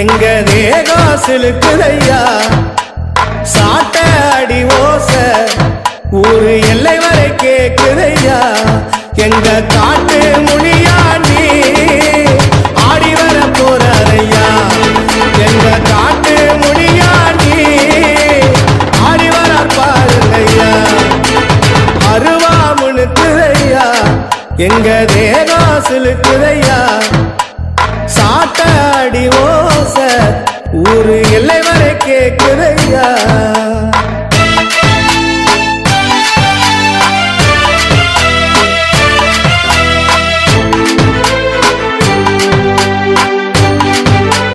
எங்க தேகம் சிலுக்குதையா சாட்ட அடி ஓச ஊரு எல்லை வரை கேக்குதையா எங்க காட்டு முனியாண்டி ஆடி வர போறாரையா எங்க காட்டு முனியாண்டி ஆடி வர பாருங்கய்யா அருவா முனுக்குதையா எங்க தேகம் சிலுக்குதையா சாட்ட அடி ஓச ஊரு